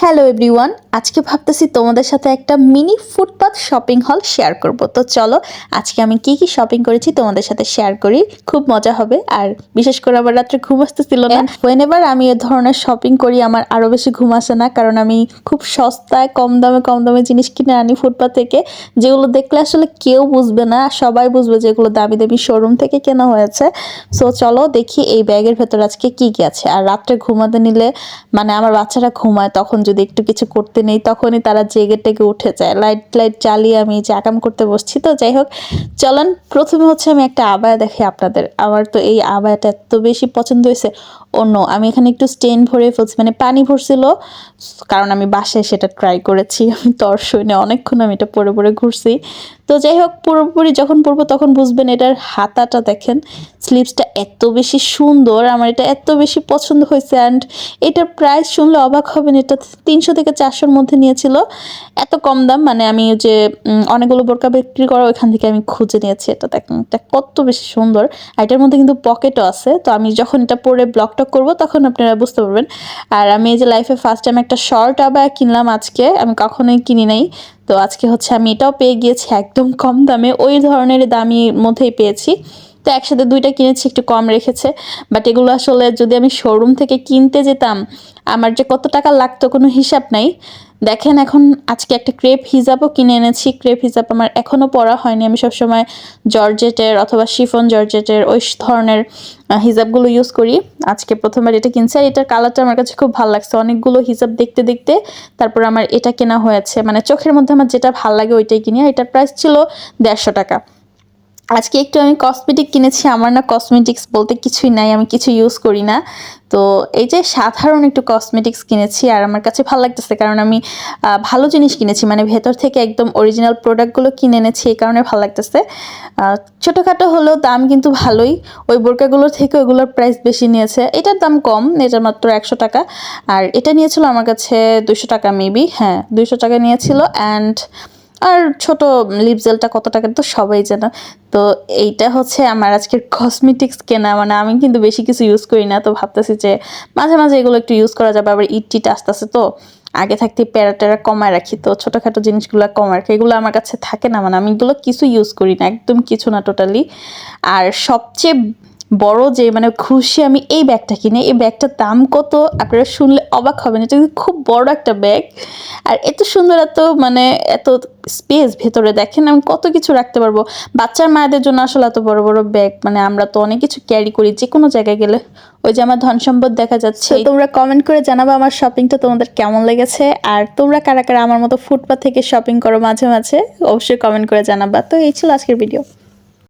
Hello everyone, আজকে ভাবতেছি তোমাদের সাথে একটা মিনি ফুটপাথ শপিং হল শেয়ার করব। তো চলো আজকে আমি কি কি শপিং করেছি তোমাদের সাথে শেয়ার করি, খুব মজা হবে। আর বিশেষ করে আমার রাত্রে ঘুম আসতেছিল না। হোয়েনেভার আমি এ ধরনের শপিং করি আমার আরও বেশি ঘুম আসে না, কারণ আমি খুব সস্তায় কম দামে জিনিস কিনে আনি ফুটপাথ থেকে, যেগুলো দেখলে আসলে কেউ বুঝবে না, সবাই বুঝবে যে এগুলো দামি দামি শোরুম থেকে কেনা হয়েছে। সো চলো দেখি এই ব্যাগের ভেতর আজকে কি কি আছে। আর রাত্রে ঘুমাতে নিলে মানে আমার বাচ্চারা ঘুমায় তখন যদি একটু কিছু করতে নেই তখনই তারা জেগে টেগে উঠে যায়, লাইট চালিয়ে আমি যে আকাম করতে বসছি। তো যাই হোক, চলেন প্রথমে হচ্ছে আমি একটা আবায়া দেখি আপনাদের। আমার তো এই আবায়াটা এত বেশি পছন্দ হয়েছে। অন্য আমি এখানে একটু স্টেন ভরে ফেলছি, মানে পানি ভরছিল, কারণ আমি বাসায় সেটা ট্রাই করেছি। আমি তর সইনে অনেকক্ষণ আমি এটা পরে পরে ঘুরছি। তো যাই হোক, পুরোপুরি যখন পরবো তখন বুঝবেন। এটার হাতাটা দেখেন, স্লিভসটা এত বেশি সুন্দর, আমার এটা এত বেশি পছন্দ হয়েছে। অ্যান্ড এটার প্রাইস শুনলে অবাক হবেন, এটা 300 থেকে 400-র মধ্যে নিয়েছিল। এত কম দাম, মানে আমি যে অনেকগুলো বোরকা বিক্রি করা ওইখান থেকে আমি খুঁজে নিয়েছি। এটা দেখেন এটা কত বেশি সুন্দর। আর এটার মধ্যে কিন্তু পকেটও আছে, তো আমি যখন এটা পরে ব্লগ টক করবো তখন আপনারা বুঝতে পারবেন। আর আমি এই যে লাইফে ফার্স্ট টাইম একটা শর্ট আবায়া কিনলাম আজকে, আমি কখনোই কিনি নাই। তো আজকে হচ্ছে আমি এটাও পেয়ে গিয়েছি একদম কম দামে, ওই ধরনের দামি মধ্যেই পেয়েছি। তো একসাথে দুইটা কিনেছি, একটু কম রেখেছে। বাট এগুলো আসলে যদি আমি শোরুম থেকে কিনতে যেতাম আমার যে কত টাকা লাগতো কোনো হিসাব নাই। দেখেন এখন আজকে একটা ক্রেপ হিজাবও কিনে এনেছি। ক্রেপ হিজাব আমার এখনও পরা হয়নি, আমি সবসময় জর্জেটের অথবা শিফন জর্জেটের ওই ধরনের হিজাবগুলো ইউজ করি। আজকে প্রথমবার এটা কিনছি, আর এটার কালারটা আমার কাছে খুব ভালো লাগছে। অনেকগুলো হিজাব দেখতে দেখতে তারপর আমার এটা কেনা হয়েছে, মানে চোখের মধ্যে আমার যেটা ভালো লাগে ওইটাই কিনি। আর এটার প্রাইস ছিল 150 টাকা। আজকে একটু আমি কসমেটিক কিনেছি। আমার না কসমেটিক্স বলতে কিছুই নাই, আমি কিছু ইউজ করি না। তো এই যে সাধারণ একটু কসমেটিক্স কিনেছি, আর আমার কাছে ভালো লাগতেছে কারণ আমি ভালো জিনিস কিনেছি, মানে ভেতর থেকে একদম অরিজিনাল প্রোডাক্টগুলো কিনে এনেছি, এই কারণে ভালো লাগতেছে। ছোটোখাটো হলেও দাম কিন্তু ভালোই। ওই বোরকাগুলোর থেকে ওইগুলোর প্রাইস বেশি নিয়েছে, এটার দাম কম, এটা মাত্র 100 টাকা। আর এটা নিয়েছিল আমার কাছে 200 টাকা মেবি, হ্যাঁ 200 টাকা নিয়েছিল। অ্যান্ড আর ছোট লিপ জেলটা কত টাকা তো সবাই জানে। তো এইটা হচ্ছে আমার আজকের কসমেটিক্স কেনা, মানে আমি কিন্তু বেশি কিছু ইউজ করি না, তো ভাবতেছি যে মাঝে মাঝে এগুলো একটু ইউজ করা যাবে। আবার ঈদ টিট আসতেছে, তো আগে থাকতে প্যারা ট্যারা কমায় রাখি, তো ছোটোখাটো জিনিসগুলো কমায় রাখি, এগুলো আমার কাছে থাকে না, মানে আমি এগুলো কিছু ইউজ করি না, একদম কিছু না টোটালি। আর সবচেয়ে বড় যে মানে খুশি আমি এই ব্যাগটা কিনে, এই ব্যাগটার দাম কত আপনারা শুনলে অবাক হবেন। এটা কিন্তু খুব বড় একটা ব্যাগ, আর এত সুন্দর, এত মানে এত স্পেস ভেতরে, দেখেন আমি কত কিছু রাখতে পারবো। বাচ্চার মায়েদের জন্য আসলে এত বড় বড় ব্যাগ, মানে আমরা তো অনেক কিছু ক্যারি করি যে কোনো জায়গায় গেলে। ওই যে আমার ধন সম্পদ দেখা যাচ্ছে। তোমরা কমেন্ট করে জানাবো আমার শপিংটা তোমাদের কেমন লেগেছে, আর তোমরা কারা কারা আমার মতো ফুটপাথ থেকে শপিং করো মাঝে মাঝে, অবশ্যই কমেন্ট করে জানাবা। তো এই ছিল আজকের ভিডিও।